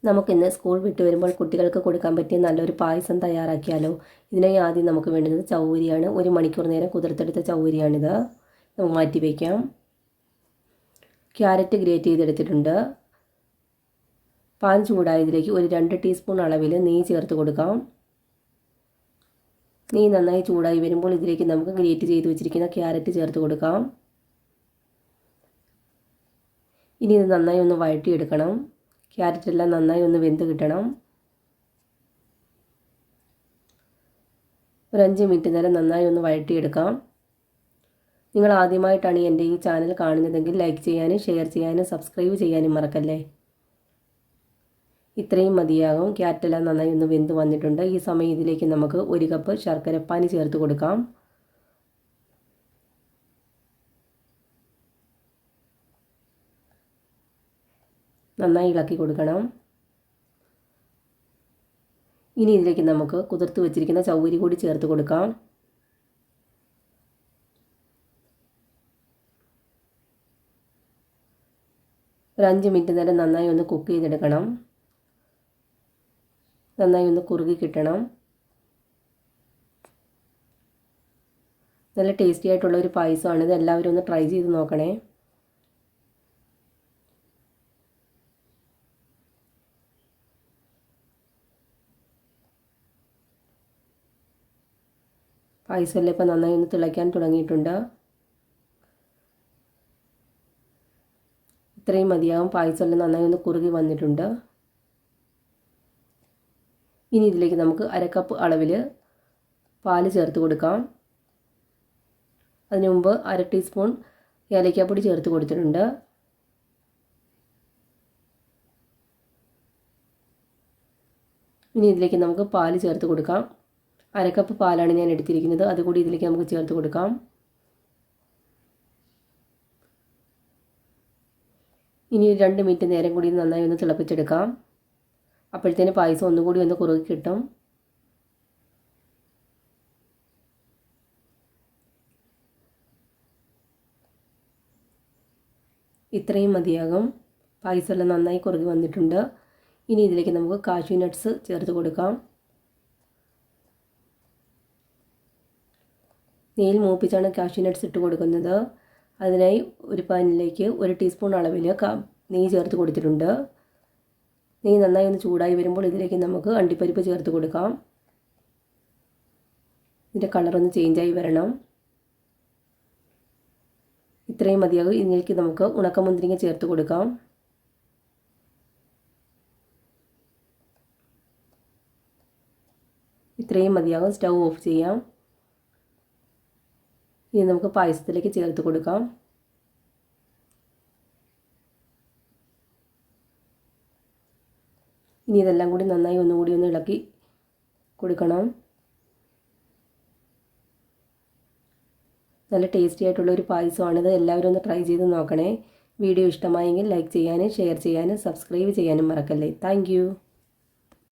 നമുക്കിന്ന് സ്കൂൾ വിട്ട് വരുമ്പോൾ കുട്ടികൾക്ക് കൊടുക്കാൻ പറ്റിയ നല്ലൊരു പായസം തയ്യാറാക്കിയാലോ. ഇതിനായി ആദ്യം നമുക്ക് വേണ്ടുന്നത് ചൗവരിയാണ്. 1 മണിക്കൂർ നേരം കുതിർത്തെടുത്ത ചൗവരിയാണിത്. നമുക്ക് മാറ്റി വയ്ക്കാം. ക്യാരറ്റ് ഗ്രേറ്റ് ചെയ്തെടുത്തിട്ടുണ്ട്. പാൻ ചൂടായതിലേക്ക് ഒരു 2 ടീസ്പൂൺ അളവിൽ നെയ്യ് ചേർത്ത് കൊടുക്കാം. നെയ്യ് നന്നായി ചൂടായി വരുമ്പോൾ ഇതിലേക്ക് നമുക്ക് ഗ്രേറ്റ് ചെയ്ത് വെച്ചിരിക്കുന്ന ക്യാരറ്റ് ചേർത്ത് കൊടുക്കാം. ഇനി ഇത് നന്നായി ഒന്ന് വഴറ്റിയെടുക്കണം. ക്യാരറ്റ് എല്ലാം നന്നായി ഒന്ന് വെന്ത് കിട്ടണം. ഒരു 5 മിനിറ്റ് നേരം നന്നായി ഒന്ന് വഴറ്റിയെടുക്കാം. നിങ്ങൾ ആദ്യമായിട്ടാണ് എൻ്റെ ഈ ചാനൽ കാണുന്നതെങ്കിൽ ലൈക്ക് ചെയ്യാനും ഷെയർ ചെയ്യാനും സബ്സ്ക്രൈബ് ചെയ്യാനും മറക്കല്ലേ. ഇത്രയും മതിയാകും. ക്യാരറ്റ് എല്ലാം നന്നായി ഒന്ന് വെന്ത് വന്നിട്ടുണ്ട്. ഈ സമയം ഇതിലേക്ക് നമുക്ക് 1 കപ്പ് ശർക്കരപ്പാനി ചേർത്ത് കൊടുക്കാം. നന്നായി ഇളക്കി കൊടുക്കണം. ഇനി ഇതിലേക്ക് നമുക്ക് കുതിർത്ത് വെച്ചിരിക്കുന്ന ചൗവരി കൂടി ചേർത്ത് കൊടുക്കാം. ഒരു 5 മിനിറ്റ് നേരം നന്നായി ഒന്ന് കുക്ക് ചെയ്തെടുക്കണം. നന്നായി ഒന്ന് കുറുകി കിട്ടണം. നല്ല ടേസ്റ്റി ആയിട്ടുള്ള ഒരു പായസമാണിത്. എല്ലാവരും ഒന്ന് ട്രൈ ചെയ്ത് നോക്കണേ. പായസമെല്ലാം ഇപ്പം നന്നായി ഒന്ന് തിളയ്ക്കാൻ തുടങ്ങിയിട്ടുണ്ട്. ഇത്രയും മതിയാകും. പായസമെല്ലാം നന്നായി ഒന്ന് കുറുകി വന്നിട്ടുണ്ട്. ഇനി ഇതിലേക്ക് നമുക്ക് 1/2 കപ്പ് അളവിൽ പാല് ചേർത്ത് കൊടുക്കാം. അതിനു മുമ്പ് 1/2 ടീസ്പൂൺ ഏലക്കാപ്പൊടി ചേർത്ത് കൊടുത്തിട്ടുണ്ട്. ഇനി ഇതിലേക്ക് നമുക്ക് പാല് ചേർത്ത് കൊടുക്കാം. 1/2 കപ്പ് പാലാണ് ഞാൻ എടുത്തിരിക്കുന്നത്. അതുകൂടി ഇതിലേക്ക് നമുക്ക് ചേർത്ത് കൊടുക്കാം. ഇനി 2 മിനിറ്റ് നേരം കൂടി നന്നായി ഒന്ന് തിളപ്പിച്ചെടുക്കാം. അപ്പോഴത്തേന് പായസം ഒന്നുകൂടി ഒന്ന് കുറുകി കിട്ടും. ഇത്രയും മതിയാകും. പായസമെല്ലാം നന്നായി കുറുകി വന്നിട്ടുണ്ട്. ഇനി ഇതിലേക്ക് നമുക്ക് കാഷ്യൂ നട്ട്സ് ചേർത്ത് കൊടുക്കാം. നെയ്യിൽ മൂപ്പിച്ചാണ് കാഷ്യൂ നട്ട്സ് ഇട്ട് കൊടുക്കുന്നത്. അതിനായി ഒരു പാനിലേക്ക് 1 ടീസ്പൂൺ അളവിൽ നെയ്യ് ചേർത്ത് കൊടുത്തിട്ടുണ്ട്. നെയ്യ് നന്നായി ഒന്ന് ചൂടായി വരുമ്പോൾ ഇതിലേക്ക് നമുക്ക് അണ്ടിപ്പരിപ്പ് ചേർത്ത് കൊടുക്കാം. ഇതിൻ്റെ കളറൊന്ന് ചേഞ്ചായി വരണം. ഇത്രയും മതിയാകും. ഇതിലേക്ക് നമുക്ക് ഉണക്കമുന്തിരിങ്ങ ചേർത്ത് കൊടുക്കാം. ഇത്രയും മതിയാകും. സ്റ്റൗ ഓഫ് ചെയ്യാം. ഇനി നമുക്ക് പായസത്തിലേക്ക് ചേർത്ത് കൊടുക്കാം. ഇനി ഇതെല്ലാം കൂടി നന്നായി ഒന്നുകൂടി ഒന്ന് ഇളക്കി കൊടുക്കണം. നല്ല ടേസ്റ്റി ആയിട്ടുള്ള ഒരു പായസമാണിത്. എല്ലാവരും ഒന്ന് ട്രൈ ചെയ്ത് നോക്കണേ. വീഡിയോ ഇഷ്ടമായെങ്കിൽ ലൈക്ക് ചെയ്യാനും ഷെയർ ചെയ്യാനും സബ്സ്ക്രൈബ് ചെയ്യാനും മറക്കല്ലേ. താങ്ക്